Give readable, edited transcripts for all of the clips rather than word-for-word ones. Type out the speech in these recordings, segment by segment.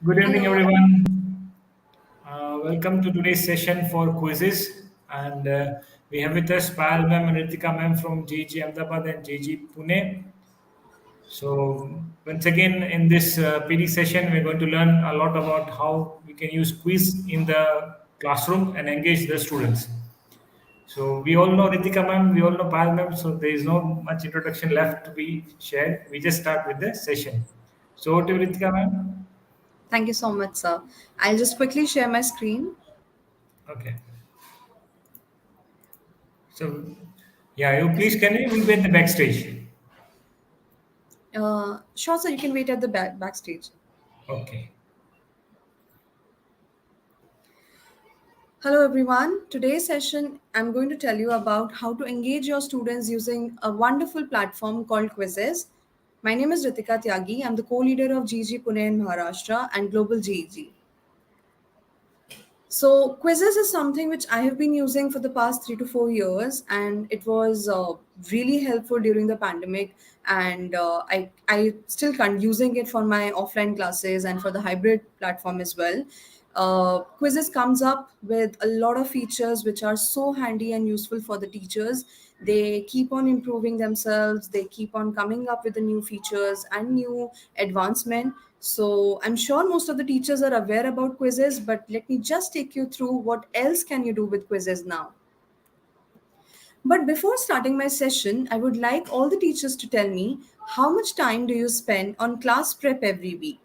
Good evening, Hello. everyone. Welcome to today's session for Quizizz. And we have with us Pal ma'am and Ritika ma'am from JG Ahmedabad and JG Pune. So, once again, in this PD session, we're going to learn a lot about how we can use quiz in the classroom and engage the students. So, we all know Ritika ma'am, we all know Pal ma'am, so there is no much introduction left to be shared. We just start with the session. So, over to you, Ritika ma'am. Thank you so much, sir. I'll just quickly share my screen. Okay. So, yeah, you please can you will be at the backstage. Sure, sir, you can wait at the backstage. Okay. Hello, everyone. Today's session, I'm going to tell you about how to engage your students using a wonderful platform called Quizizz. My name is Ritika Tyagi. I'm the co-leader of GG Pune in Maharashtra and Global GEG. So, Quizzes is something which I have been using for the past 3 to 4 years, and it was really helpful during the pandemic. And I still can't using it for my offline classes and for the hybrid platform as well. Quizzes comes up with a lot of features which are so handy and useful for the teachers. They keep on improving themselves. They keep on coming up with the new features and new advancement. So I'm sure most of the teachers are aware about quizzes, but let me just take you through what else can you do with quizzes now. But before starting my session, I would like all the teachers to tell me how much time do you spend on class prep every week?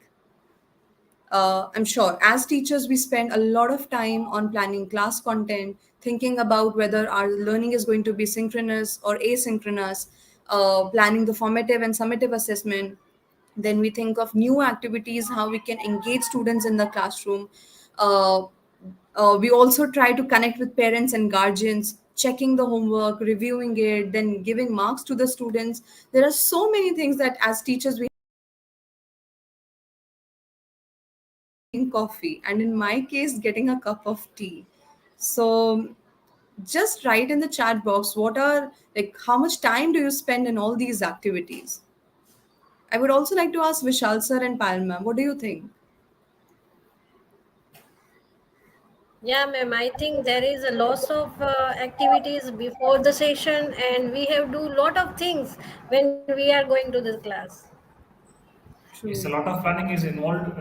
I'm sure as teachers, we spend a lot of time on planning class content, thinking about whether our learning is going to be synchronous or asynchronous, planning the formative and summative assessment. Then we think of new activities, how we can engage students in the classroom. Uh, we also try to connect with parents and guardians, checking the homework, reviewing it, then giving marks to the students. There are so many things that as teachers we coffee, and in my case getting a cup of tea. So just write in the chat box what are like how much time do you spend in all these activities. I would also like to ask Vishal sir and Payal ma'am, what do you think? Yeah, ma'am. I think there is a loss of activities before the session, and we have do lot of things when we are going to this class. Yes, a True. lot of planning is involved,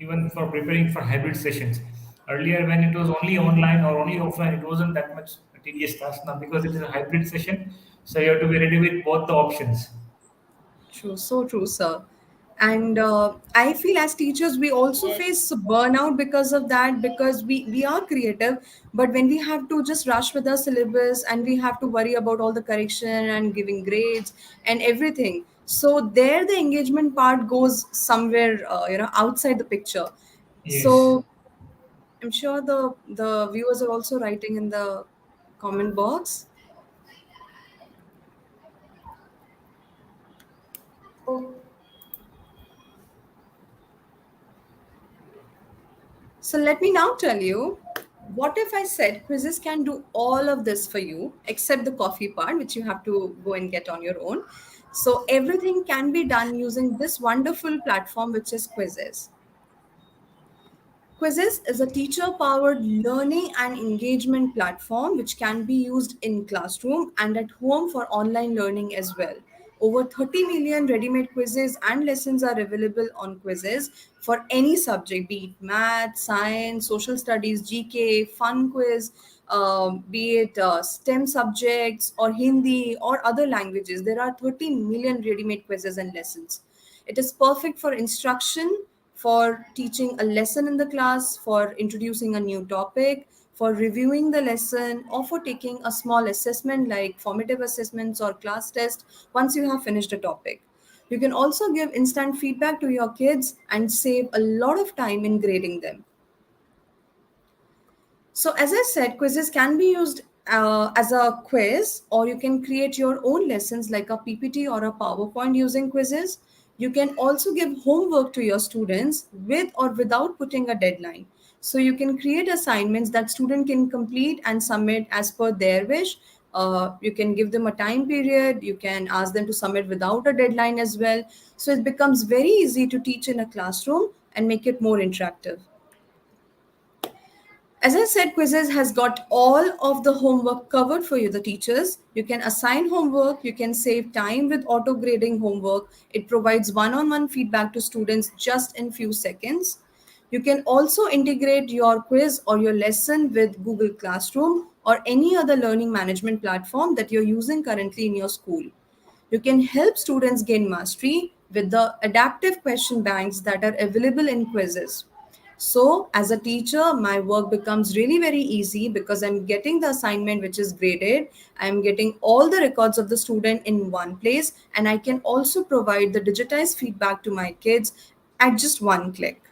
even for preparing for hybrid sessions. Earlier, when it was only online or only offline, it wasn't that much tedious task. Now, because it is a hybrid session, so you have to be ready with both the options. True, so true, sir. And I feel as teachers, we also Yes. face burnout because of that, because we are creative, but when we have to just rush with our syllabus and we have to worry about all the correction and giving grades and everything. So there, the engagement part goes somewhere, outside the picture. Yes. So I'm sure the viewers are also writing in the comment box. So let me now tell you, what if I said quizzes can do all of this for you except the coffee part, which you have to go and get on your own. So everything can be done using this wonderful platform, which is Quizzes. Quizzes is a teacher powered learning and engagement platform which can be used in classroom and at home for online learning as well. Over 30 million ready made quizzes and lessons are available on Quizzes for any subject, be it math, science, social studies, GK, fun quiz, be it STEM subjects or Hindi or other languages. There are 30 million ready made quizzes and lessons. It is perfect for instruction, for teaching a lesson in the class, for introducing a new topic, for reviewing the lesson, or for taking a small assessment like formative assessments or class test once you have finished a topic. You can also give instant feedback to your kids and save a lot of time in grading them. So, as I said, quizzes can be used as a quiz, or you can create your own lessons like a PPT or a PowerPoint using quizzes. You can also give homework to your students with or without putting a deadline. So, you can create assignments that student can complete and submit as per their wish. You can give them a time period. You can ask them to submit without a deadline as well. So, it becomes very easy to teach in a classroom and make it more interactive. As I said, Quizzes has got all of the homework covered for you, the teachers. You can assign homework, you can save time with auto grading homework. It provides one on one feedback to students just in few seconds. You can also integrate your quiz or your lesson with Google Classroom or any other learning management platform that you're using currently in your school. You can help students gain mastery with the adaptive question banks that are available in quizzes. So, as a teacher, my work becomes really very easy because I'm getting the assignment which is graded. I'm getting all the records of the student in one place, and I can also provide the digitized feedback to my kids at just one click.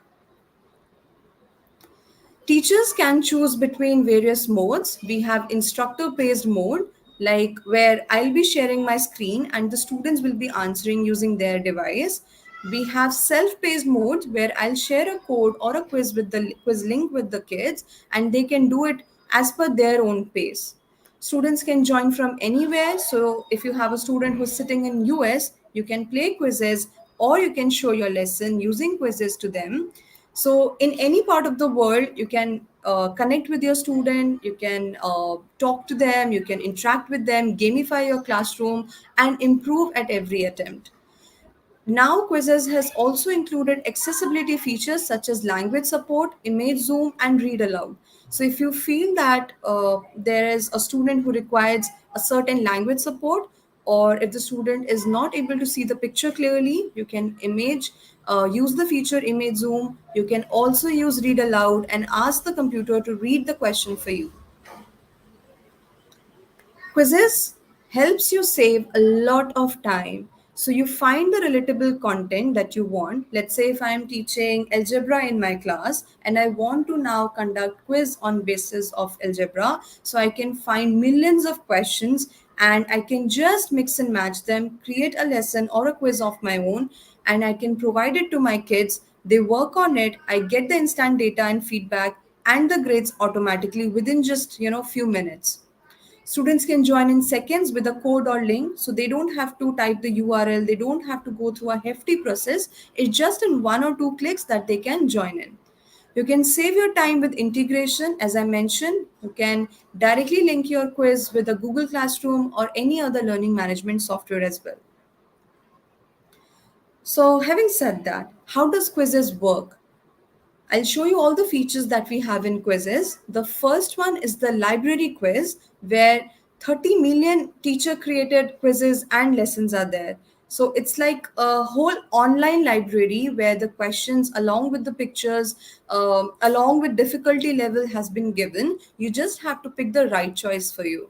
Teachers can choose between various modes. We have instructor based mode, like where I'll be sharing my screen and the students will be answering using their device. We have self paced mode where I'll share a code or a quiz with the quiz link with the kids and they can do it as per their own pace. Students can join from anywhere. So if you have a student who's sitting in US, you can play quizzes or you can show your lesson using quizzes to them. So in any part of the world, you can connect with your student, you can talk to them, you can interact with them, gamify your classroom, and improve at every attempt. Now, Quizizz has also included accessibility features such as language support, image zoom, and read aloud. So, if you feel that there is a student who requires a certain language support, or if the student is not able to see the picture clearly, you can use the feature image zoom. You can also use read aloud and ask the computer to read the question for you. Quizzes helps you save a lot of time. So you find the relatable content that you want. Let's say if I am teaching algebra in my class and I want to now conduct quiz on basis of algebra, so I can find millions of questions and I can just mix and match them, create a lesson or a quiz of my own, and I can provide it to my kids. They work on it, I get the instant data and feedback and the grades automatically within just few minutes. Students can join in seconds with a code or link, so they don't have to type the URL, they don't have to go through a hefty process. It's just in one or two clicks that they can join in. You can save your time with integration. As I mentioned, you can directly link your quiz with a Google Classroom or any other learning management software as well. So, having said that, how does quizzes work? I'll show you all the features that we have in quizzes. The first one is the library quiz, where 30 million teacher created quizzes and lessons are there. So it's like a whole online library where the questions, along with the pictures, along with difficulty level, has been given. You just have to pick the right choice for you.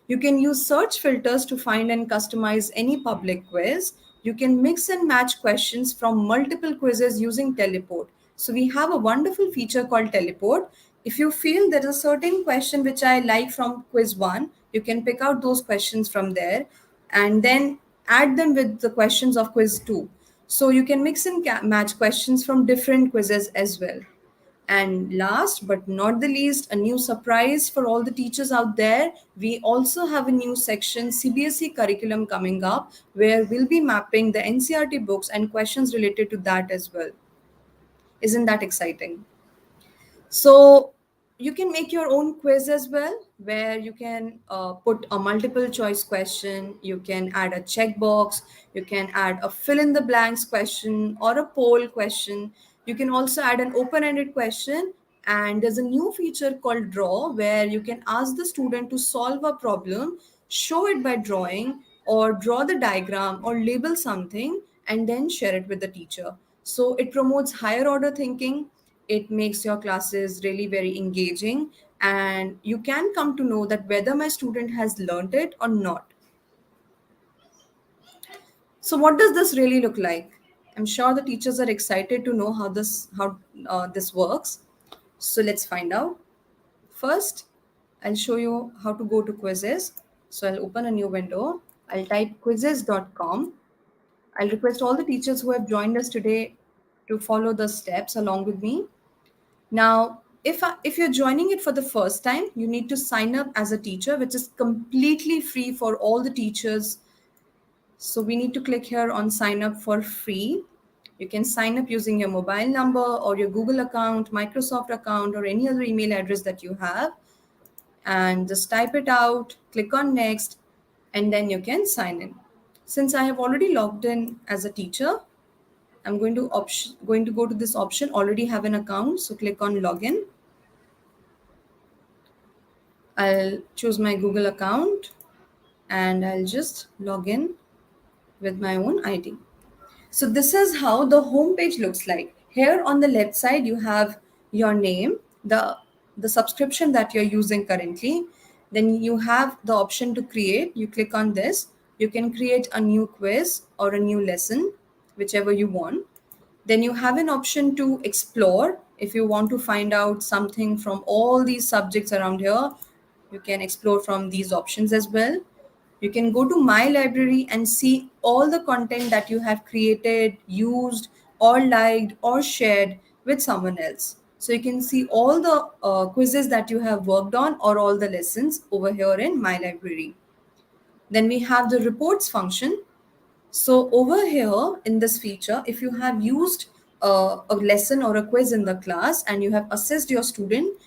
You can use search filters to find and customize any public quiz. You can mix and match questions from multiple quizzes using Teleport. So we have a wonderful feature called Teleport. If you feel there is a certain question which I like from quiz 1, you can pick out those questions from there and then add them with the questions of quiz 2. So you can mix and match questions from different quizzes as well. And last but not the least, a new surprise for all the teachers out there. We also have a new section, CBSE curriculum, coming up, where we'll be mapping the NCRT books and questions related to that as well. Isn't that exciting? So you can make your own quiz as well, where you can put a multiple choice question, you can add a checkbox, you can add a fill in the blanks question or a poll question. You can also add an open ended question. And there's a new feature called Draw, where you can ask the student to solve a problem, show it by drawing, or draw the diagram, or label something, and then share it with the teacher. So it promotes higher order thinking, it makes your classes really very engaging, and you can come to know that whether my student has learned it or not. So what does this really look like? I'm sure the teachers are excited to know how this works. So let's find out. First, I'll show you how to go to quizzes. So I'll open a new window. I'll type quizizz.com. I'll request all the teachers who have joined us today to follow the steps along with me. Now, if you're joining it for the first time, you need to sign up as a teacher, which is completely free for all the teachers. So we need to click here on sign up for free. You can sign up using your mobile number or your Google account, Microsoft account, or any other email address that you have, and just type it out, click on next, and then you can sign in. Since I have already logged in as a teacher, I'm going to go to this option, already have an account. So click on login. I'll choose my Google account and I'll just log in with my own ID. So this is how the home page looks like. Here on the left side, you have your name, the subscription that you're using currently. Then you have the option to create. You click on this. You can create a new quiz or a new lesson, whichever you want. Then you have an option to explore. If you want to find out something from all these subjects around here, you can explore from these options as well. You can go to my library and see all the content that you have created, used, or liked, or shared with someone else. So you can see all the quizzes that you have worked on or all the lessons over here in my library. Then we have the reports function. So over here in this feature, if you have used a lesson or a quiz in the class and you have assessed your student,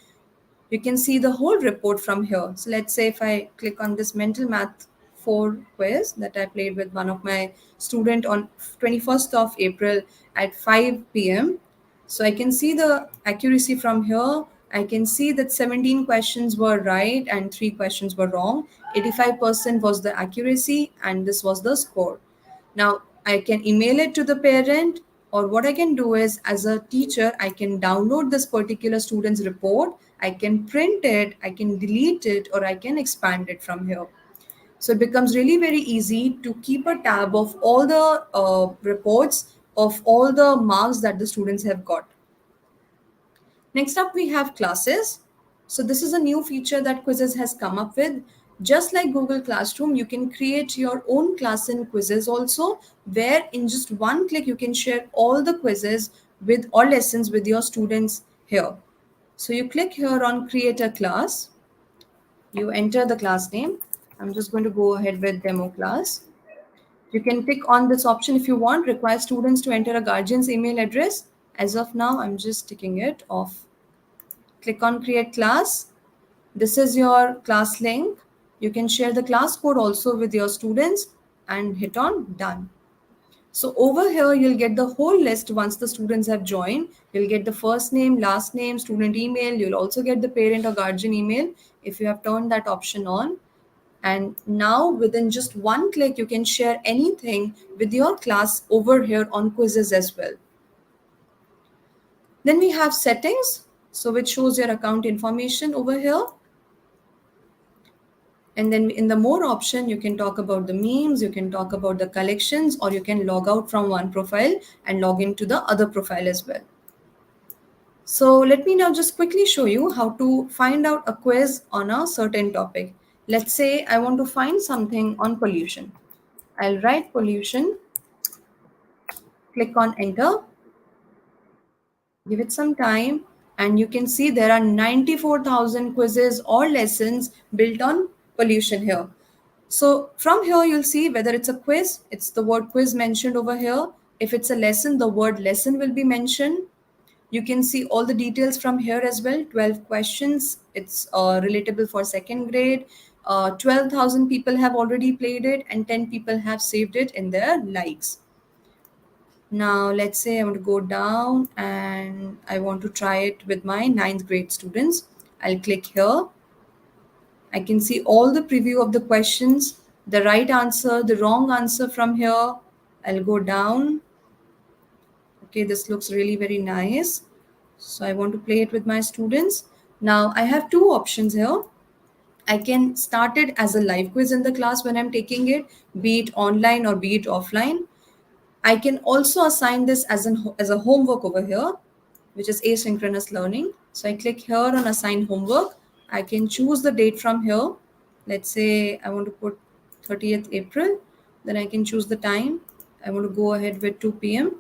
you can see the whole report from here. So let's say if I click on this mental math 4 quiz that I played with one of my student on 21st of April at 5 p.m. So I can see the accuracy from here. I can see that 17 questions were right and 3 questions were wrong. 85% was the accuracy and this was the score. Now I can email it to the parent, or what I can do is as a teacher, I can download this particular student's report, I can print it, I can delete it, or I can expand it from here. So it becomes really very easy to keep a tab of all the reports of all the marks that the students have got. Next up, we have classes. So this is a new feature that Quizizz has come up with. Just like Google Classroom, you can create your own class in Quizizz also, where in just one click, you can share all the quizzes with or lessons with your students here. So you click here on create a class. You enter the class name. I'm just going to go ahead with demo class. You can tick on this option if you want, require students to enter a guardian's email address. As of now, I'm just ticking it off. Click on create class. This is your class link. You can share the class code also with your students and hit on done. So over here, you'll get the whole list once the students have joined. You'll get the first name, last name, student email. You'll also get the parent or guardian email if you have turned that option on. And now within just one click, you can share anything with your class over here on Quizizz as well. Then we have settings, so which shows your account information over here. And then in the more option, you can talk about the memes, you can talk about the collections, or you can log out from one profile and log into the other profile as well. So let me now just quickly show you how to find out a quiz on a certain topic. Let's say I want to find something on pollution. I'll write pollution, click on enter, give it some time, and you can see there are 94,000 quizzes or lessons built on pollution here. So from here, you'll see whether it's a quiz, it's the word quiz mentioned over here. If it's a lesson, the word lesson will be mentioned. You can see all the details from here as well. 12 questions. It's relatable for second grade. 12,000 people have already played it and 10 people have saved it in their likes. Now, let's say I want to go down and I want to try it with my 9th grade students. I'll click here. I can see all the preview of the questions, the right answer, the wrong answer from here. I'll go down. Okay, this looks really very nice. So I want to play it with my students. Now I have two options here. I can start it as a live quiz in the class when I'm taking it, be it online or be it offline. I can also assign this as a homework over here, which is asynchronous learning. So I click here on assign homework. I can choose the date from here. Let's say I want to put 30th April. Then I can choose the time. I want to go ahead with 2 p.m.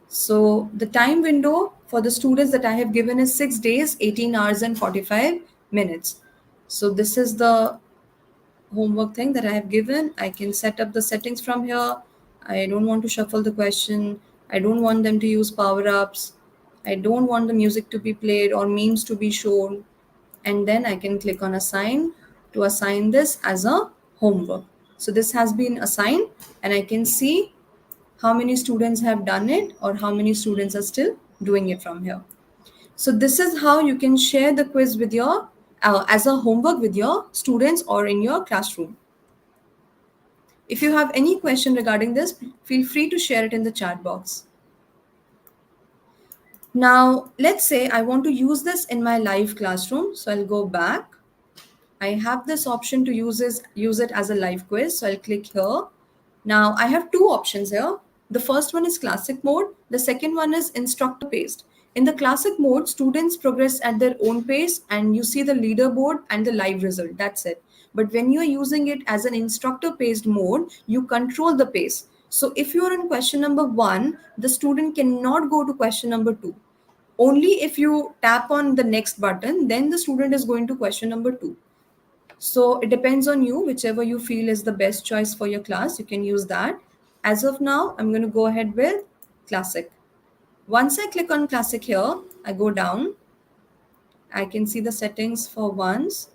So the time window for the students that I have given is 6 days, 18 hours and 45 minutes. So this is the homework thing that I have given. I can set up the settings from here. I don't want to shuffle the question. I don't want them to use power ups. I don't want the music to be played or memes to be shown. And then I can click on assign to assign this as a homework. So this has been assigned, and I can see how many students have done it or how many students are still doing it from here. So this is how you can share the quiz with your as a homework with your students or in your classroom. If you have any question regarding this, feel free to share it in the chat box. Now, let's say I want to use this in my live classroom. So I'll go back. I have this option to use it as a live quiz. So I'll click here. Now I have two options here. The first one is classic mode. The second one is instructor paced. In the classic mode, students progress at their own pace and you see the leaderboard and the live result. That's it. But when you're using it as an instructor paced mode, you control the pace. So if you're in question number 1, the student cannot go to question number 2. Only if you tap on the next button, then the student is going to question number 2. So it depends on you, whichever you feel is the best choice for your class, you can use that. As of now, I'm going to go ahead with classic. Once I click on classic here, I go down. I can see the settings for once.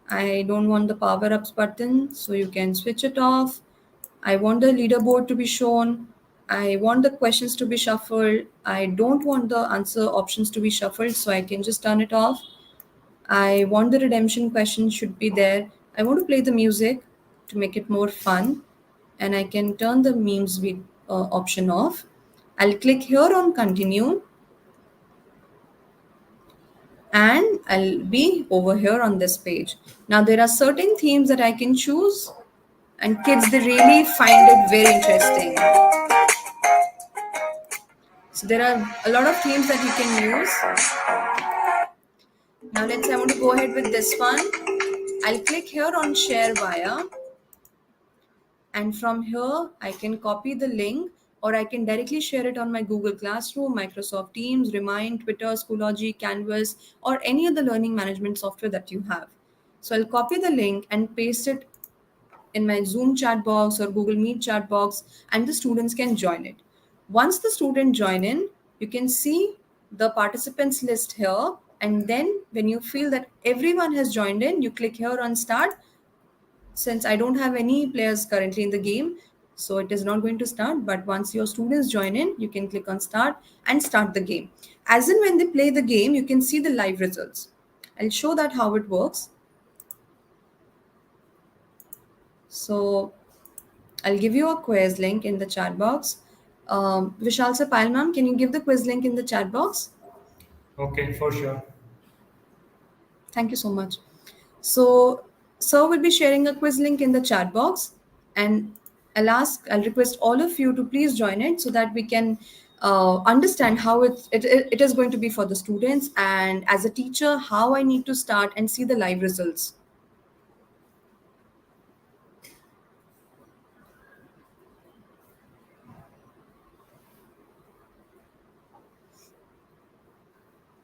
I don't want the power ups button, so you can switch it off. I want the leaderboard to be shown. I want the questions to be shuffled. I don't want the answer options to be shuffled, so I can just turn it off. I want the redemption question should be there. I want to play the music to make it more fun, and I can turn the memes with option off. I'll click here on continue, and I'll be over here on this page. Now there are certain themes that I can choose, and kids they really find it very interesting. So there are a lot of themes that you can use. Now let's say I want to go ahead with this one. I'll click here on share via, and from here I can copy the link or I can directly share it on my Google Classroom, Microsoft Teams, Remind, Twitter, Schoology, Canvas, or any other learning management software that you have. So I'll copy the link and paste it in my Zoom chat box or Google Meet chat box, and the students can join it. Once the student join in, you can see the participants list here, and then when you feel that everyone has joined in, you click here on start. Since I don't have any players currently in the game, so it is not going to start. But once your students join in, you can click on start and start the game. As in when they play the game, you can see the live results. I'll show that how it works. So I'll give you a quiz link in the chat box. Vishal sir, Payal ma'am, can you give the quiz link in the chat box? Okay, for sure. Thank you so much. So, sir will be sharing a quiz link in the chat box, and I'll request all of you to please join it so that we can understand how it is going to be for the students, and as a teacher, how I need to start and see the live results.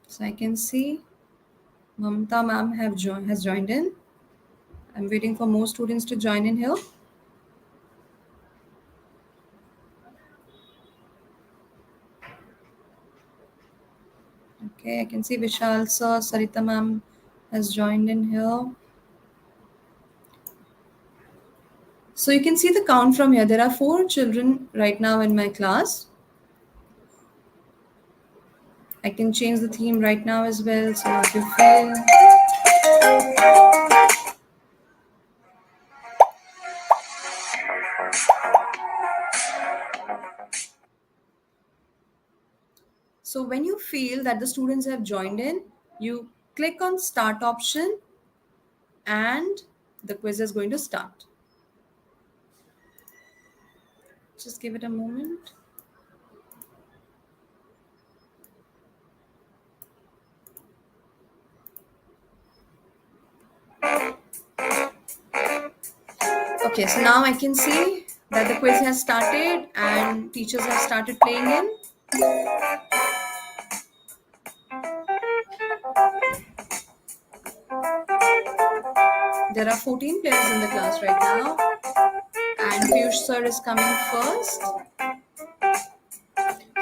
So I can see Mamta ma'am has joined in. I'm waiting for more students to join in here. Okay, I can see Vishal sir, Sarita ma'am has joined in here. So you can see the count from here. There are 4 children right now in my class. I can change the theme right now as well. So if you feel. So when you feel that the students have joined in, you click on start option and the quiz is going to start. Just give it a moment. Okay, so now I can see that the quiz has started and teachers have started playing in. There are 14 players in the class right now, and Piyush sir is coming first.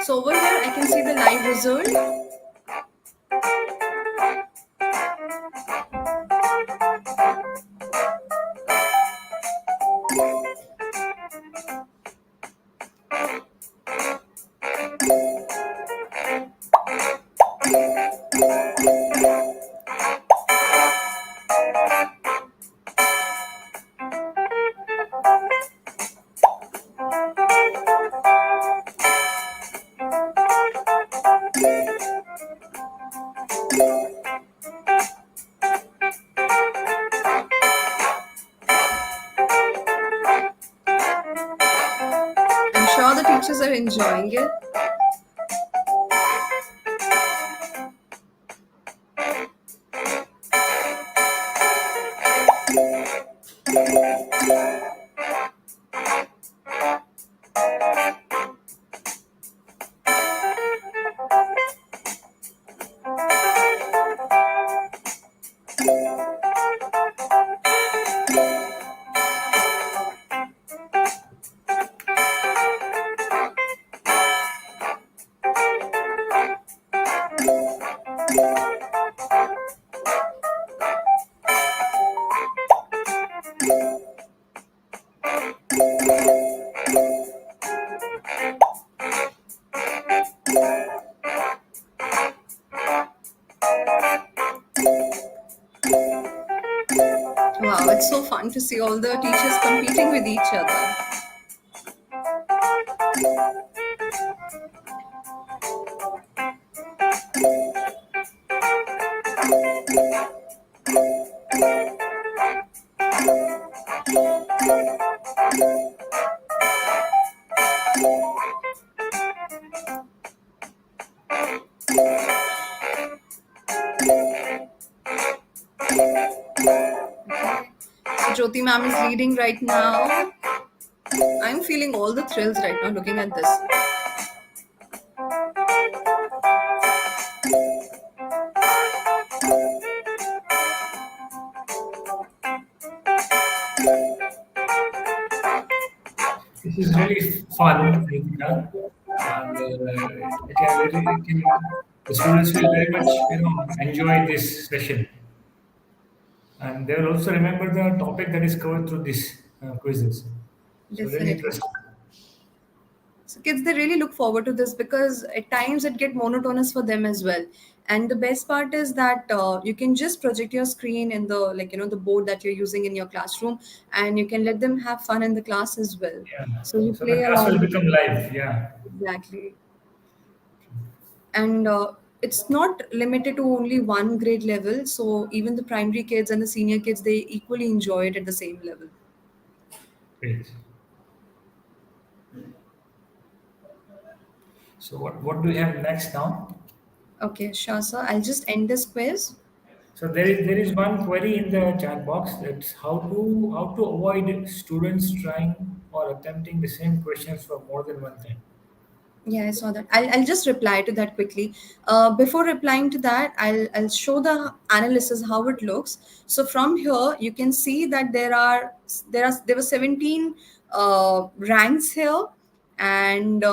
So over here, I can see the live result. I'm sure the teachers are enjoying it. Wow, it's so fun to see all the teachers competing with each other. So Jyoti ma'am is leading right now. I'm feeling all the thrills right now looking at this. This is really fun, Ritika, and the students will very much enjoy this session, and they will also remember the topic that is covered through this quizzes. So really Definitely. interesting. So kids, they really look forward to this because at times it get monotonous for them as well. And the best part is that you can just project your screen in the the board that you're using in your classroom, and you can let them have fun in the class as well. Yeah. So you So the play class will along with become them. live. Yeah. Exactly. And it's not limited to only one grade level. So even the primary kids and the senior kids, they equally enjoy it at the same level. Great. So what do we have next now? Okay, sure, sir. I'll just end this quiz. So there is one query in the chat box. That's how to avoid students trying or attempting the same questions for more than one time. Yeah, I saw that. I'll just reply to that quickly. Before replying to that, I'll show the analysis how it looks. So from here, you can see that there were 17 ranks here, and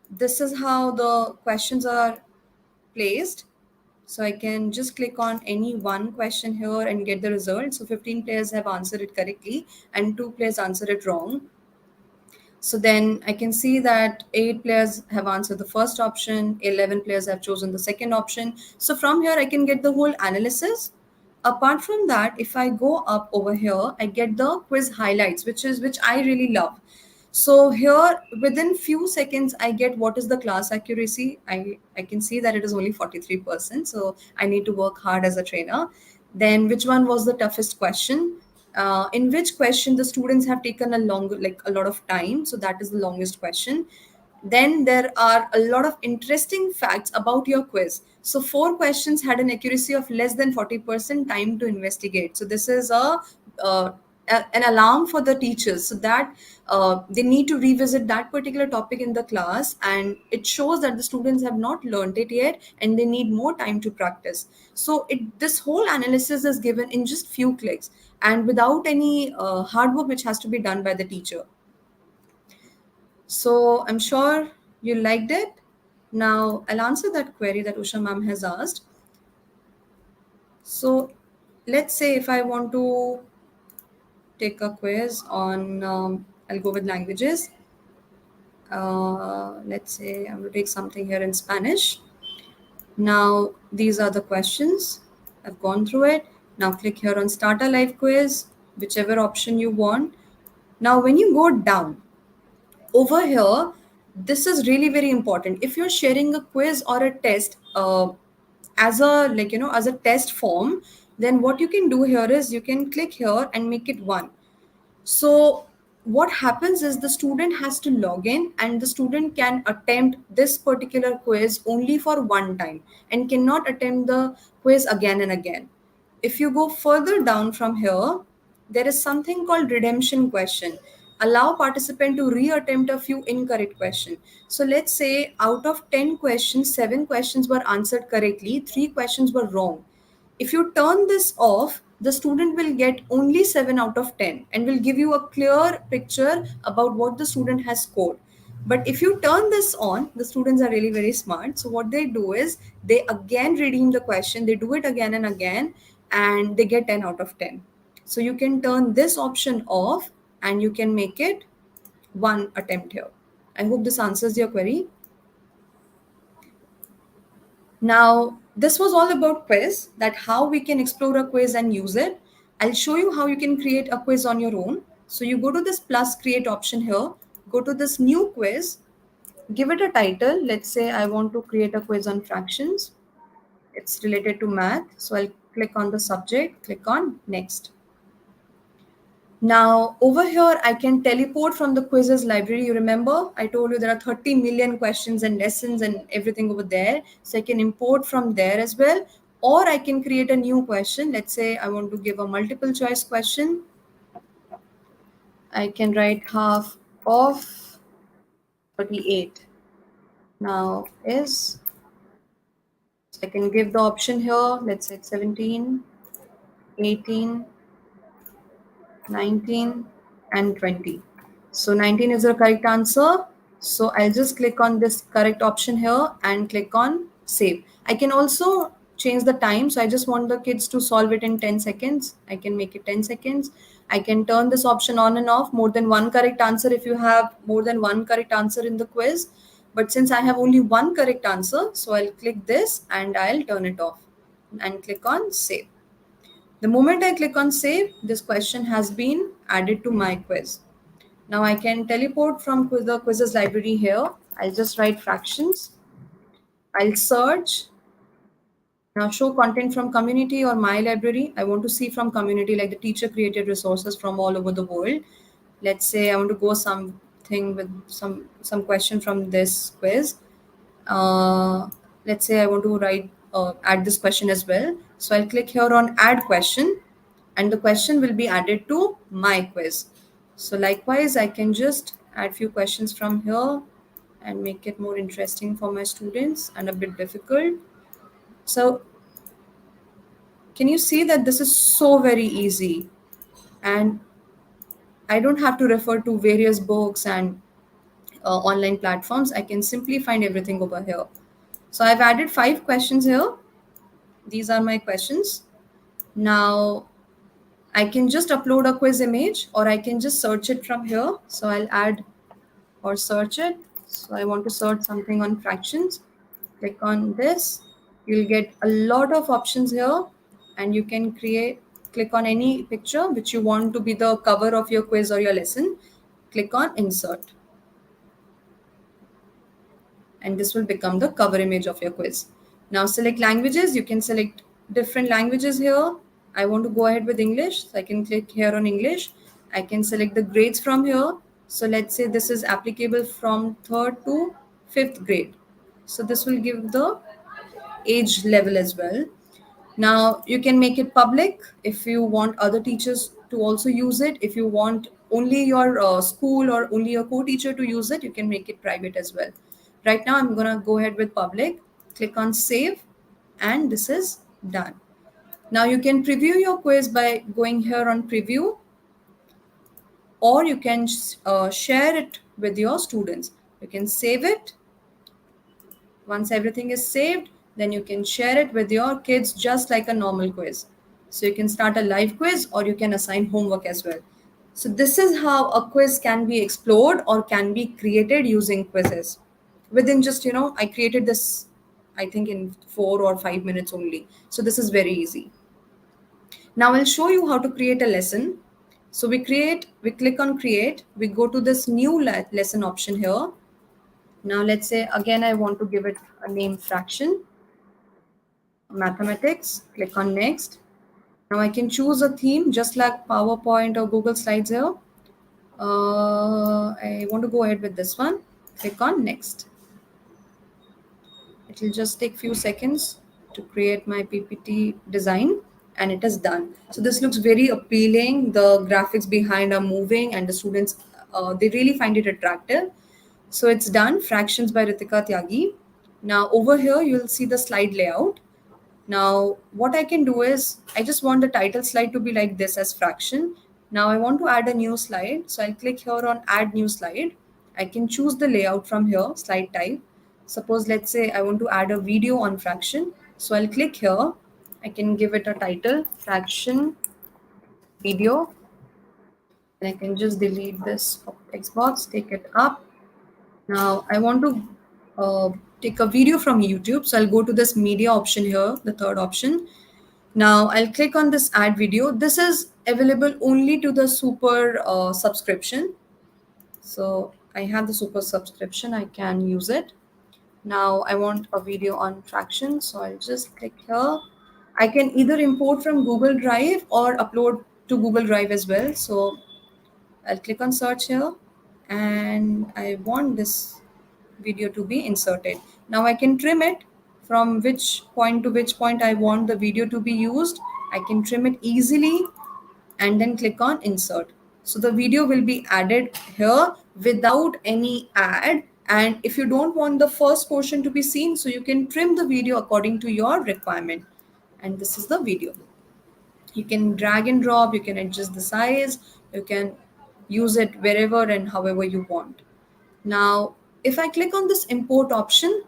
this is how the questions are placed. So I can just click on any one question here and get the result. So 15 players have answered it correctly, and two players answered it wrong. So then I can see that 8 players have answered the first option, 11 players have chosen the second option. So from here, I can get the whole analysis. Apart from that, if I go up over here, I get the quiz highlights, which I really love. So here, within few seconds, I get what is the class accuracy. I can see that it is only 43%. So I need to work hard as a trainer. Then which one was the toughest question? In which question the students have taken a longer, like a lot of time. So that is the longest question. Then there are a lot of interesting facts about your quiz. So four questions had an accuracy of less than 40% time to investigate. So this is uh, an alarm for the teachers, so that they need to revisit that particular topic in the class, and it shows that the students have not learned it yet and they need more time to practice. So this whole analysis is given in just few clicks and without any hard work which has to be done by the teacher. So I'm sure You liked it? Now I'll answer that query that Usha ma'am has asked. So let's say if I want to take a quiz on, I'll go with languages. Let's say I'm going to take something here in Spanish. Now, these are the questions. I've gone through it. Now, click here on Start a Live Quiz, whichever option you want. Now, when you go down over here, this is really very important. If you're sharing a quiz or a test as a as a test form, then what you can do here is you can click here and make it one. So what happens is the student has to log in and the student can attempt this particular quiz only for one time and cannot attempt the quiz again and again. If you go further down from here, there is something called redemption question. Allow participant to reattempt a few incorrect questions. So let's say out of 10 questions, 7 questions were answered correctly, 3 questions were wrong. If you turn this off, the student will get only 7 out of 10 and will give you a clear picture about what the student has scored. But if you turn this on, the students are really very smart. So what they do is they again redeem the question, they do it again and again, and they get 10 out of 10. So you can turn this option off and you can make it one attempt here. I hope this answers your query. Now, this was all about quiz, that how we can explore a quiz and use it. I'll show you how you can create a quiz on your own. So you go to this plus create option here, go to this new quiz, give it a title. Let's say I want to create a quiz on fractions. It's related to math. So I'll click on the subject, click on next. Now, over here, I can teleport from the Quizizz library. You remember, I told you there are 30 million questions and lessons and everything over there. So I can import from there as well. Or I can create a new question. Let's say I want to give a multiple choice question. I can write half of 38. Now is, so I can give the option here. Let's say it's 17, 18, 19 and 20. So 19 is the correct answer. So I'll just click on this correct option here and click on save. I can also change the time. So I just want the kids to solve it in 10 seconds. I can make it 10 seconds. I can turn this option on and off, more than one correct answer if you have more than one correct answer in the quiz. But since I have only one correct answer, so I'll click this and I'll turn it off and click on save. The moment I click on save, this question has been added to my quiz. Now I can teleport from the Quizizz library here. I'll just write fractions. I'll search. Now show content from community or my library. I want to see from community, like the teacher created resources from all over the world. Let's say I want to go something with some question from this quiz. Let's say I want to add this question as well. So I'll click here on add question and the question will be added to my quiz. So likewise, I can just add few questions from here and make it more interesting for my students and a bit difficult. So can you see that this is so very easy, and I don't have to refer to various books and online platforms. I can simply find everything over here. So I've added 5 questions here. These are my questions. Now I can just upload a quiz image or I can just search it from here. So I'll add or search it. So I want to search something on fractions. Click on this. You'll get a lot of options here and you can click on any picture which you want to be the cover of your quiz or your lesson. Click on insert. And this will become the cover image of your quiz. Now select languages. You can select different languages here. I want to go ahead with English. So I can click here on English. I can select the grades from here. So let's say this is applicable from 3rd to 5th grade. So this will give the age level as well. Now you can make it public if you want other teachers to also use it. If you want only your school or only your co-teacher to use it, you can make it private as well. Right now I'm gonna go ahead with public, click on save, and this is done. Now you can preview your quiz by going here on preview, or you can share it with your students. You can save it Once everything is saved, then you can share it with your kids just like a normal quiz. So you can start a live quiz or you can assign homework as well. So this is how a quiz can be explored or can be created using quizzes. Within just, I created this, I think in 4 or 5 minutes only. So this is very easy. Now I'll show you how to create a lesson. So we click on create, we go to this new lesson option here. Now let's say again I want to give it a name fraction, mathematics, click on next. Now I can choose a theme just like PowerPoint or Google Slides here. I want to go ahead with this one. Click on next. It will just take few seconds to create my PPT design and it is done. So this looks very appealing. The graphics behind are moving and the students, they really find it attractive. So it's done, Fractions by Ritika Tyagi. Now over here, you'll see the slide layout. Now, what I can do is, I just want the title slide to be like this as fraction. Now I want to add a new slide. So I'll click here on add new slide. I can choose the layout from here, slide type. Suppose let's say I want to add a video on fraction. So I'll click here. I can give it a title, fraction video. And I can just delete this text box, take it up. Now I want to take a video from YouTube. So I'll go to this media option here, the third option. Now I'll click on this add video. This is available only to the super subscription. So I have the super subscription, I can use it. Now I want a video on traction. So I'll just click here. I can either import from Google Drive or upload to Google Drive as well. So I'll click on search here and I want this video to be inserted. Now I can trim it from which point to which point I want the video to be used. I can trim it easily and then click on insert. So the video will be added here without any ad. And if you don't want the first portion to be seen, so you can trim the video according to your requirement. And this is the video. You can drag and drop, you can adjust the size, you can use it wherever and however you want. Now, if I click on this import option,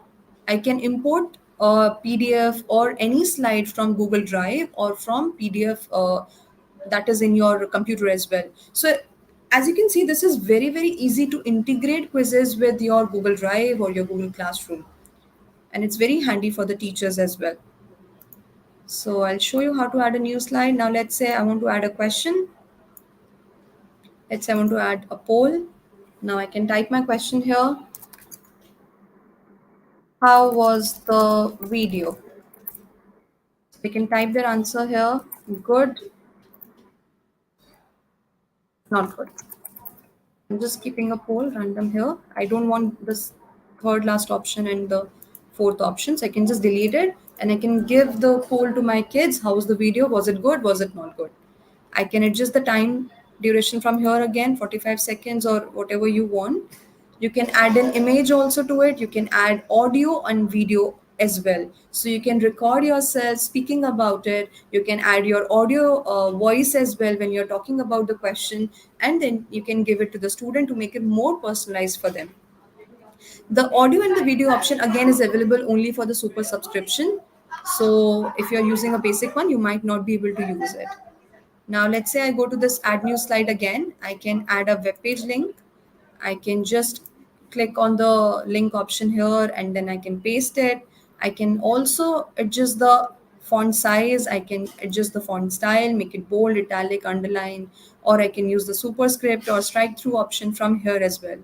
I can import a PDF or any slide from Google Drive or from PDF that is in your computer as well. So as you can see, this is very, very easy to integrate quizzes with your Google Drive or your Google Classroom. And it's very handy for the teachers as well. So I'll show you how to add a new slide. Now let's say I want to add a question. Let's say I want to add a poll. Now I can type my question here. How was the video? They can type their answer here. Good, not good. I'm just keeping a poll random here. I don't want this third last option and the fourth option. So I can just delete it and I can give the poll to my kids. How was the video? Was it good? Was it not good? I can adjust the time duration from here again, 45 seconds or whatever you want. You can add an image also to it. You can add audio and video as well. So you can record yourself speaking about it. You can add your audio voice as well when you're talking about the question. And then you can give it to the student to make it more personalized for them. The audio and the video option again is available only for the super subscription. So if you're using a basic one, you might not be able to use it. Now, let's say I go to this add new slide again. I can add a web page link. I can just click on the link option here and then I can paste it. I can also adjust the font size. I can adjust the font style, make it bold, italic, underline, or I can use the superscript or strike through option from here as well.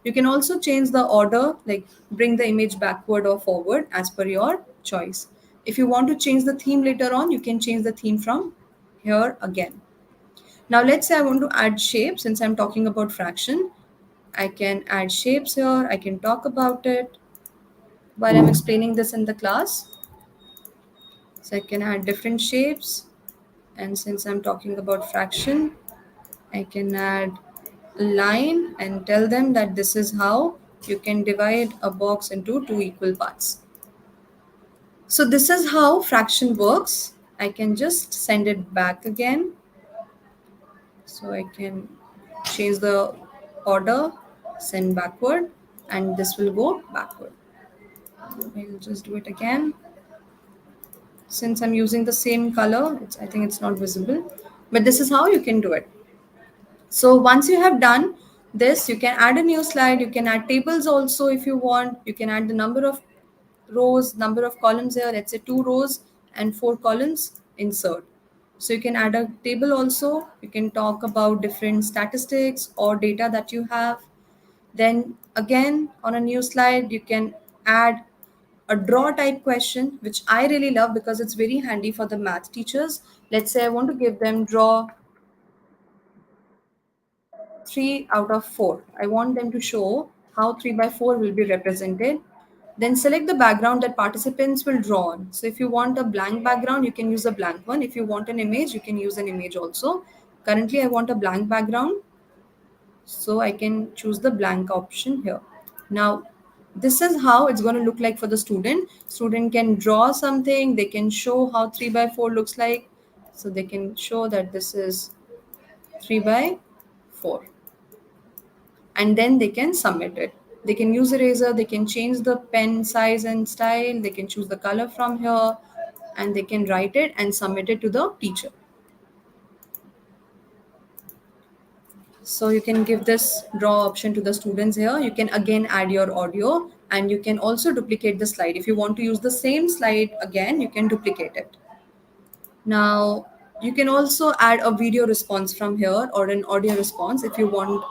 You can also change the order, like bring the image backward or forward as per your choice. If you want to change the theme later on, you can change the theme from here again. Now let's say I want to add shape. Since I'm talking about fraction, I can add shapes here. I can talk about it while I'm explaining this in the class. So I can add different shapes. And since I'm talking about fraction, I can add a line and tell them that this is how you can divide a box into two equal parts. So this is how fraction works. I can just send it back again. So I can change the order, send backward, and this will go backward. I'll just do it again. Since I'm using the same color, I think it's not visible. But this is how you can do it. So once you have done this, you can add a new slide. You can add tables also if you want. You can add the number of rows, number of columns here. Let's say 2 rows and 4 columns. Insert. So you can add a table also. You can talk about different statistics or data that you have. Then again, on a new slide, you can add a draw type question, which I really love because it's very handy for the math teachers. Let's say I want to give them draw 3 out of 4. I want them to show how 3 by 4 will be represented. Then select the background that participants will draw on. So if you want a blank background, you can use a blank one. If you want an image, you can use an image also. Currently, I want a blank background, so I can choose the blank option here. Now, this is how it's going to look like for the student. Student can draw something, they can show how 3 by 4 looks like. So they can show that this is 3 by 4, and then they can submit it. They can use eraser, they can change the pen size and style, they can choose the color from here, and they can write it and submit it to the teacher. So you can give this draw option to the students here. You can again add your audio, and you can also duplicate the slide. If you want to use the same slide again, you can duplicate it. Now, you can also add a video response from here or an audio response if you want.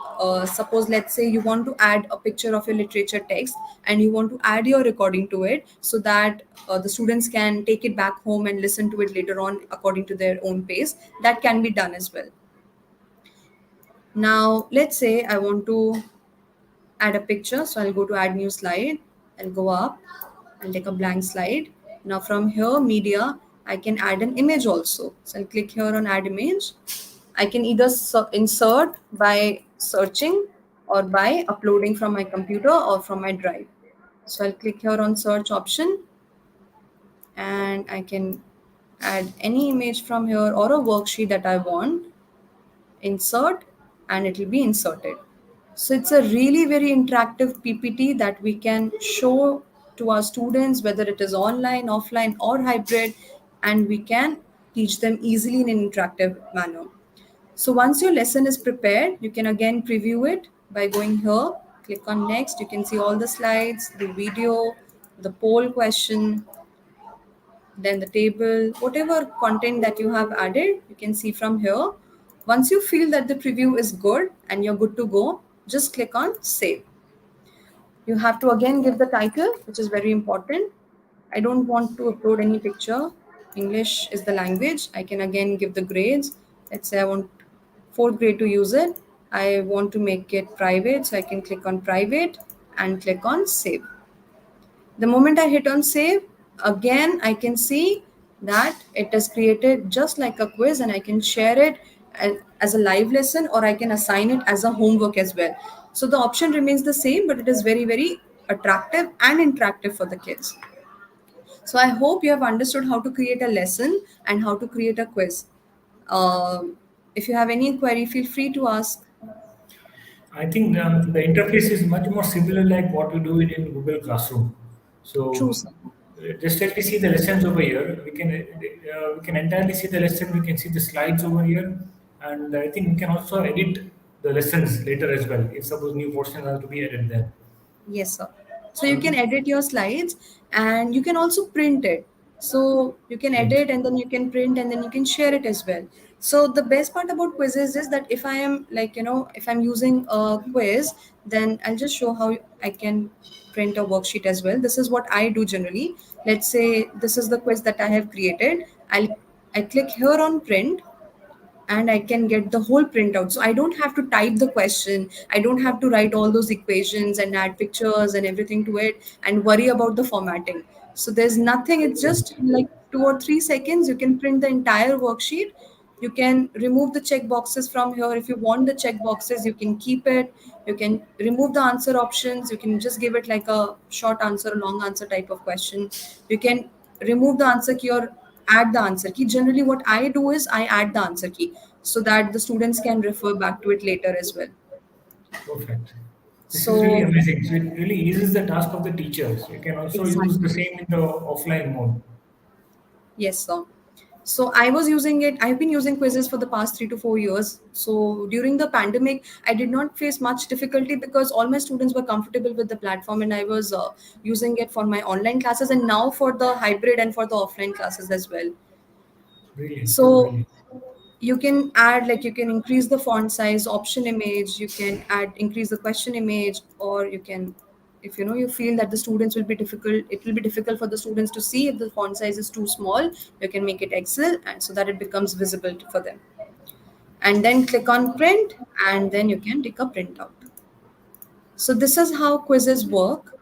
Suppose, let's say you want to add a picture of your literature text and you want to add your recording to it so that the students can take it back home and listen to it later on according to their own pace. That can be done as well. Now, let's say I want to add a picture. So I'll go to add new slide. I'll go up. I'll take a blank slide. Now from here, media, I can add an image also. So I'll click here on add image. I can either insert by searching or by uploading from my computer or from my drive. So I'll click here on search option, and I can add any image from here or a worksheet that I want, insert, and it will be inserted. So it's a really very interactive PPT that we can show to our students, whether it is online, offline, or hybrid, and we can teach them easily in an interactive manner. So once your lesson is prepared, you can again preview it by going here, click on next. You can see all the slides, the video, the poll question, then the table, whatever content that you have added, you can see from here. Once you feel that the preview is good and you're good to go, just click on save. You have to again give the title, which is very important. I don't want to upload any picture. English is the language. I can again give the grades. Let's say I want fourth grade to use it. I want to make it private, so I can click on private and click on save. The moment I hit on save, again I can see that it is created just like a quiz, and I can share it as a live lesson, or I can assign it as a homework as well. So the option remains the same, but it is very, very attractive and interactive for the kids. So I hope you have understood how to create a lesson and how to create a quiz. If you have any query, feel free to ask. I think the interface is much more similar like what we do it in Google Classroom. True, So sir. just like we see the lessons over here, we can entirely see the lesson. We can see the slides over here, and I think we can also edit the lessons later as well. If suppose new portions are to be added there. Yes, sir. So you So can edit your slides and you can also print it. So you can great. edit and then you can print and then you can share it as well. So the best part about quizzes is that if I am like, if I'm using a quiz, then I'll just show how I can print a worksheet as well. This is what I do generally. Let's say this is the quiz that I have created. I click here on print, and I can get the whole printout. So I don't have to type the question. I don't have to write all those equations and add pictures and everything to it and worry about the formatting. So there's nothing. It's just like 2 or 3 seconds. You can print the entire worksheet. You can remove the check boxes from here. If you want the check boxes, you can keep it. You can remove the answer options. You can just give it like a short answer, a long answer type of question. You can remove the answer key or add the answer key. Generally, what I do is I add the answer key so that the students can refer back to it later as well. Perfect. This is really So amazing. So it really eases the task of the teachers. You can also use the exactly. same in the offline mode. Yes, sir. So I was using it. I've been using quizzes for the past 3 to 4 years. So during the pandemic, I did not face much difficulty because all my students were comfortable with the platform, and I was using it for my online classes and now for the hybrid and for the offline classes as well. Brilliant, So brilliant. you can add, like, you can increase the font size, option image, you can add increase the question image, or you can, if you know you feel that the students will be difficult, it will be difficult for the students to see if the font size is too small, you can make it excel and so that it becomes visible for them, and then click on print, and then you can take a printout. So this is how quizzes work,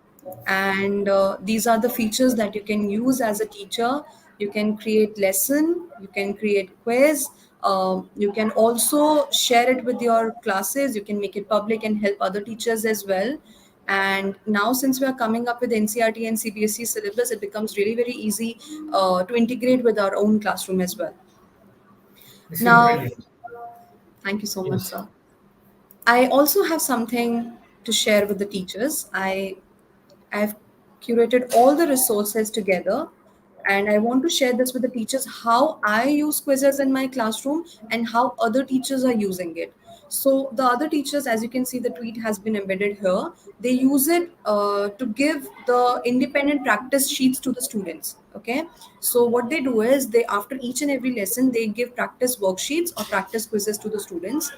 and these are the features that you can use as a teacher. You can create lesson, you can create quiz, you can also share it with your classes. You can make it public and help other teachers as well. And now, since we are coming up with NCRT and CBSE syllabus, it becomes really very easy to integrate with our own classroom as well. This is Now, brilliant. thank you so much, Yes. sir. I also have something to share with the teachers. I've curated all the resources together, and I want to share this with the teachers how I use quizzes in my classroom and how other teachers are using it. So the other teachers, as you can see, the tweet has been embedded here. They use it to give the independent practice sheets to the students. Okay, so what they do is they, after each and every lesson, they give practice worksheets or practice quizzes to the students.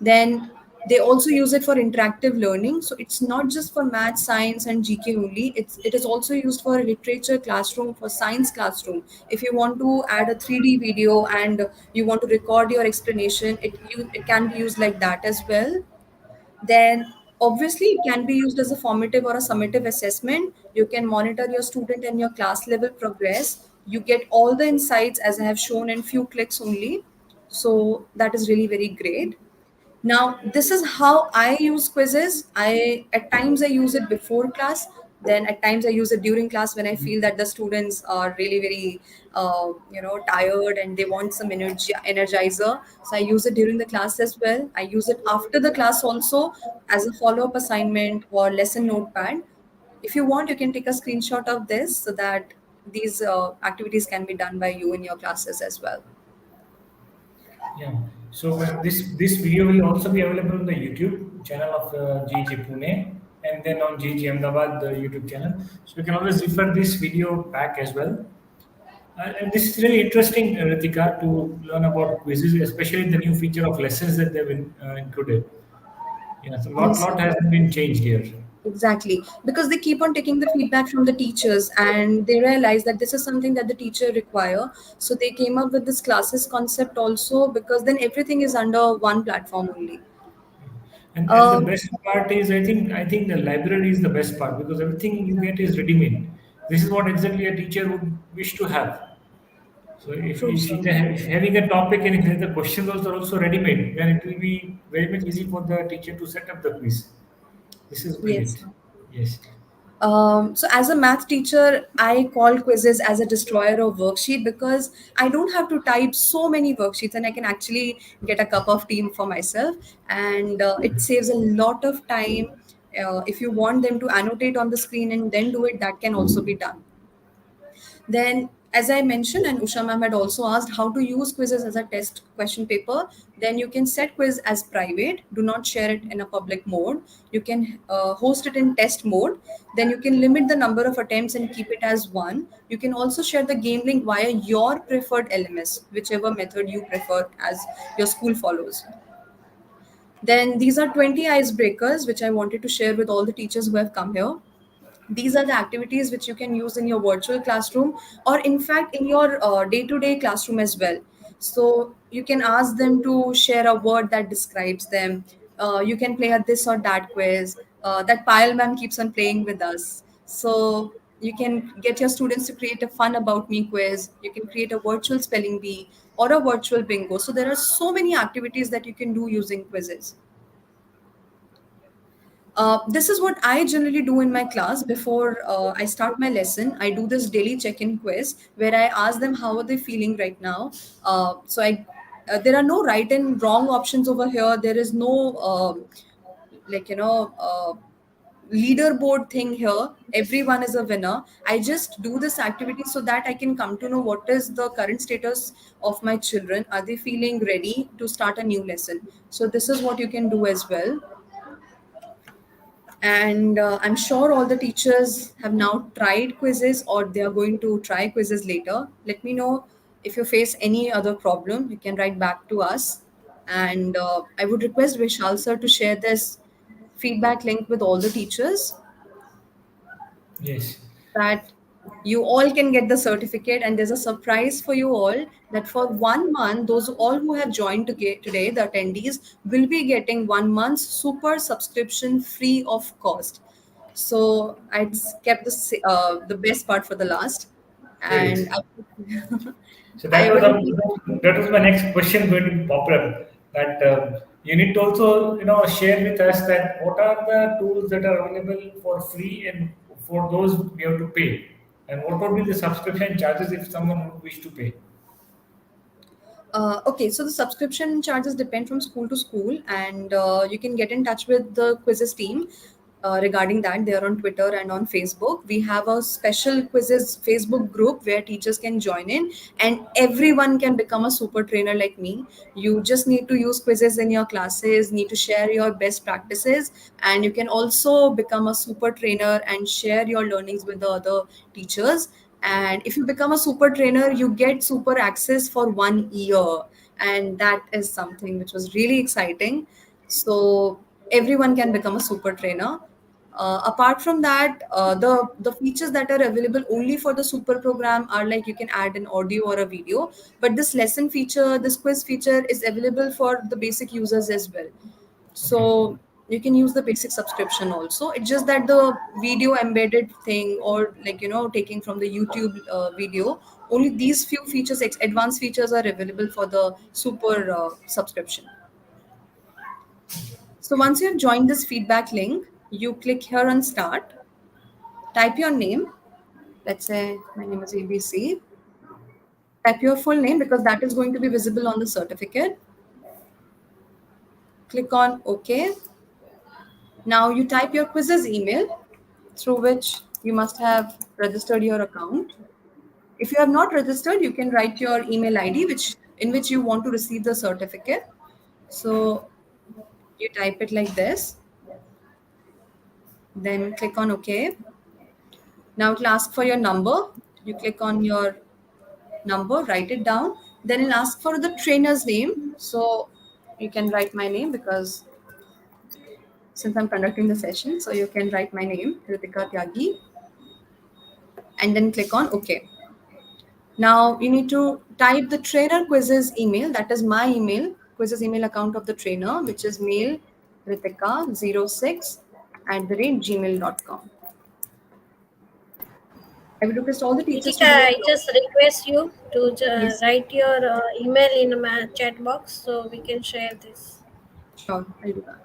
Then they also use it for interactive learning. So it's not just for math, science, and GK only. It is also used for literature classroom, for science classroom. If you want to add a 3D video and you want to record your explanation, it can be used like that as well. Then obviously it can be used as a formative or a summative assessment. You can monitor your student and your class level progress. You get all the insights as I have shown in few clicks only. So that is really very great. Now, this is how I use quizzes. I At times I use it before class. Then at times I use it during class when I feel that the students are really very, tired and they want some energy, energizer. So I use it during the class as well. I use it after the class also as a follow-up assignment or lesson notepad. If you want, you can take a screenshot of this so that these activities can be done by you in your classes as well. Yeah. So this video will also be available on the YouTube channel of GG Pune, and then on GG Ahmedabad the YouTube channel. So you can always refer this video back as well. And this is really interesting, Ritika, to learn about quizzes, especially the new feature of lessons that they've included. Yeah, so Yes, lot sir. has been changed here. Exactly, because they keep on taking the feedback from the teachers and they realize that this is something that the teacher require. So they came up with this classes concept also, because then everything is under one platform only. And the Um, best part is I think the library is the best part because everything you get is ready made. This is what exactly a teacher would wish to have. So True, sir. if having a topic and if the questions also are also ready made, then it will be very much easy for the teacher to set up the quiz. This is Yes, brilliant. sir. Yes. So as a math teacher, I call quizzes as a destroyer of worksheet because I don't have to type so many worksheets and I can actually get a cup of tea for myself. And it saves a lot of time. If you want them to annotate on the screen and then do it, that can also be done. Then, as I mentioned, and Usha ma'am had also asked how to use quizzes as a test question paper. Then you can set quiz as private. Do not share it in a public mode. You can host it in test mode. Then you can limit the number of attempts and keep it as one. You can also share the game link via your preferred LMS, whichever method you prefer as your school follows. Then these are 20 icebreakers, which I wanted to share with all the teachers who have come here. These are the activities which you can use in your virtual classroom, or in fact in your day-to-day classroom as well. So you can ask them to share a word that describes them. You can play a this or that quiz that Payal ma'am keeps on playing with us. So you can get your students to create a fun about me quiz. You can create a virtual spelling bee or a virtual bingo. So there are so many activities that you can do using quizzes. This is what I generally do in my class before I start my lesson. I do this daily check-in quiz where I ask them how are they feeling right now. There are no right and wrong options over here. There is no leaderboard thing here. Everyone is a winner. I just do this activity so that I can come to know what is the current status of my children. Are they feeling ready to start a new lesson? So this is what you can do as well. And I'm sure all the teachers have now tried quizzes, or they are going to try quizzes later. Let me know if you face any other problem. You can write back to us. And I would request Vishal sir to share this feedback link with all the teachers, Yes. that you all can get the certificate. And there's a surprise for you all, that for 1 month, those all who have joined today, the attendees will be getting 1 month's super subscription free of cost. So I kept the best part for the last. And Great. So I will that was my next question going to pop up. That you need to also share with us that what are the tools that are available for free and for those we have to pay, and what would be the subscription charges if someone would wish to pay. Okay, so the subscription charges depend from school to school, and you can get in touch with the quizzes team regarding that. They are on Twitter and on Facebook. We have a special quizzes Facebook group where teachers can join in, and everyone can become a super trainer like me. You just need to use quizzes in your classes, need to share your best practices, and you can also become a super trainer and share your learnings with the other teachers. And if you become a super trainer, you get super access for 1 year, and that is something which was really exciting. So everyone can become a super trainer. Apart from that, the features that are available only for the super program are like you can add an audio or a video, but this lesson feature, this quiz feature is available for the basic users as well. Okay. So you can use the basic subscription also. It's just that the video embedded thing, or like taking from the YouTube video, only these few features, advanced features, are available for the super subscription. So once you have joined this feedback link, you click here on start, type your name. Let's say my name is ABC. Type your full name because that is going to be visible on the certificate. Click on OK. Now you type your quizzes email through which you must have registered your account. If you have not registered, you can write your email ID in which you want to receive the certificate. So you type it like this, then click on OK. Now it will ask for your number. You click on your number, write it down. Then it'll ask for the trainer's name. So you can write my name because since I'm conducting the session, so you can write my name, Ritika Tyagi, and then click on OK. Now you need to type the trainer quizzes email. That is my email, quizzes email account of the trainer, which is mail ritika06@gmail.com. I would request all the teachers to Ritika, do it. I just request you to Yes, write your email in my chat box so we can share this. sure, I'll do that.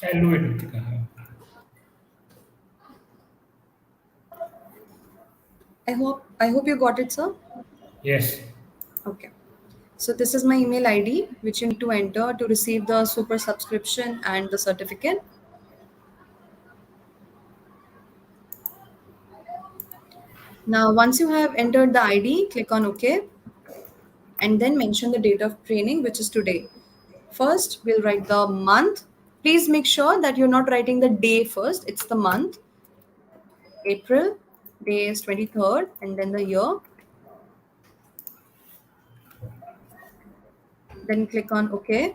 I'll do it, Ritika. I hope you got it, sir. Yes. Okay. So this is my email ID, which you need to enter to receive the super subscription and the certificate. Now, once you have entered the ID, click on OK, and then mention the date of training, which is today. First, we'll write the month. Please make sure that you're not writing the day first. It's the month. April, day is 23rd, and then the year. Then click on OK.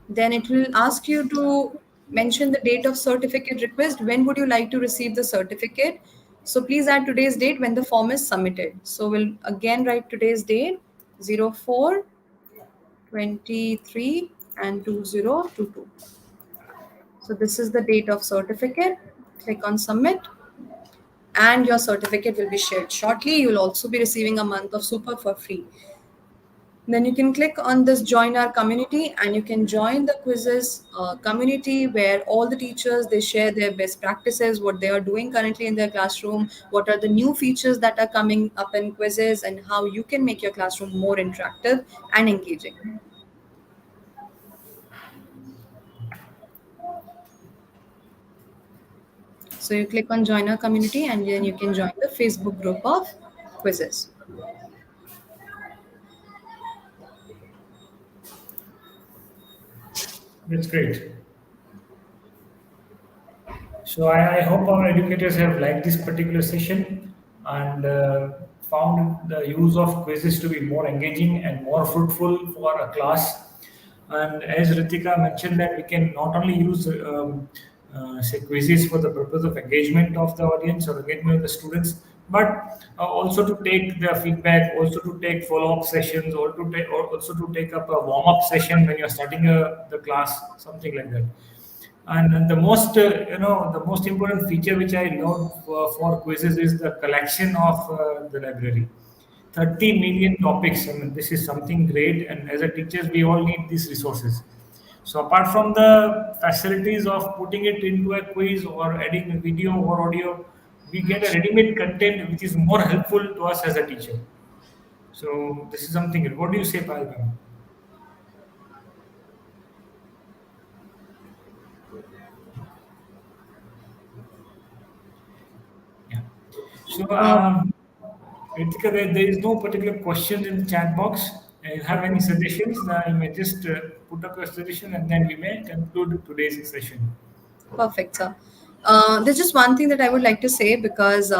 Then it will ask you to mention the date of certificate request. When would you like to receive the certificate? So please add today's date when the form is submitted. So we'll again write today's date, 04/23 and 2022. So this is the date of certificate. Click on submit, and your certificate will be shared shortly. You'll also be receiving a month of super for free. Then you can click on this join our community, and you can join the quizzes community, where all the teachers, they share their best practices, what they are doing currently in their classroom, what are the new features that are coming up in quizzes, and how you can make your classroom more interactive and engaging. So you click on join our community and then you can join the Facebook group of Quizizz. That's great. So I hope our educators have liked this particular session and found the use of quizzes to be more engaging and more fruitful for a class. And as Ritika mentioned, that we can not only use say quizzes for the purpose of engagement of the audience or engagement of the students, but also to take the feedback, also to take follow-up sessions, or also to take up a warm-up session when you're starting the class, something like that. And the most, the most important feature which I love for quizzes is the collection of the library. 30 million topics. I mean, this is something great. And as a teachers, we all need these resources. So apart from the facilities of putting it into a quiz or adding a video or audio, we get a ready-made content which is more helpful to us as a teacher. So this is something. What do you say, Payal ma'am? Yeah. So, Uh, Ritika, there is no particular question in the chat box. You have any suggestions? You may just put up your suggestion and then we may conclude today's session. Perfect, sir. There's just one thing that I would like to say because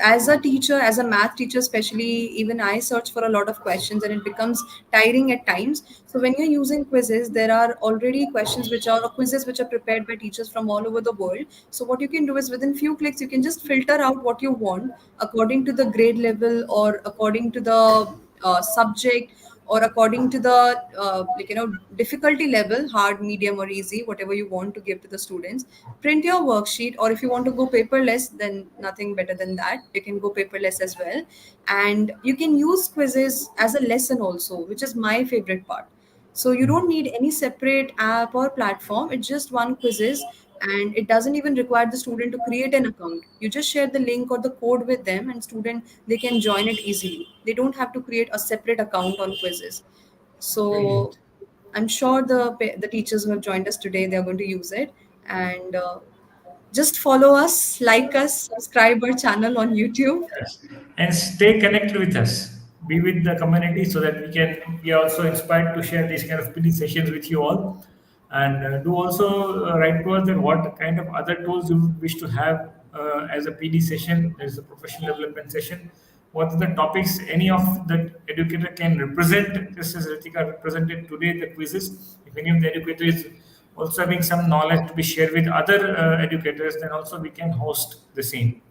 as a teacher, as a math teacher, especially, even I search for a lot of questions and it becomes tiring at times. So when you're using quizzes, there are already questions which are or quizzes which are prepared by teachers from all over the world. So what you can do is within few clicks, you can just filter out what you want according to the grade level or according to the subject or according to the difficulty level, hard, medium, or easy, whatever you want to give to the students. Print your worksheet, or if you want to go paperless, then nothing better than that, you can go paperless as well. And you can use quizzes as a lesson also, which is my favorite part. So you don't need any separate app or platform. It's just one quizzes, and it doesn't even require the student to create an account. You just share the link or the code with them, and student, they can join it easily. They don't have to create a separate account on quizzes. So Brilliant. I'm sure the teachers who have joined us today, they are going to use it. And just follow us, like us, subscribe our channel on YouTube. Yes. And stay connected with us. Be with the community so that we are also inspired to share these kind of PD sessions with you all. And do also write to us that what kind of other tools you wish to have as a PD session, as a professional development session. What are the topics any of the educator can represent, just as Ritika represented today, the quizzes. If any of the educator is also having some knowledge to be shared with other educators, then also we can host the same.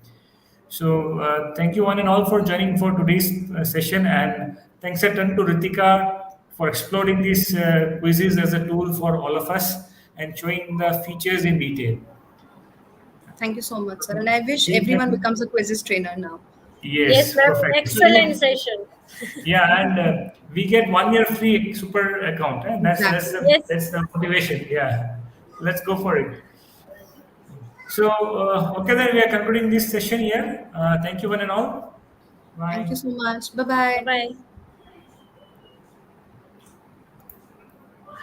So thank you one and all for joining for today's session, and thanks a ton to Ritika for exploring these quizzes as a tool for all of us and showing the features in detail. Thank you so much, sir. And I wish See you everyone then. becomes a quizzes trainer now. Yes, Yes, ma'am. perfect. See Excellent you. session. Yeah, and we get 1 year free super account, and Exactly. Yes. that's the motivation. Yeah, let's go for it. So okay, then we are concluding this session here. Thank you one and all. Thank you Bye. so much. Bye Bye bye. bye.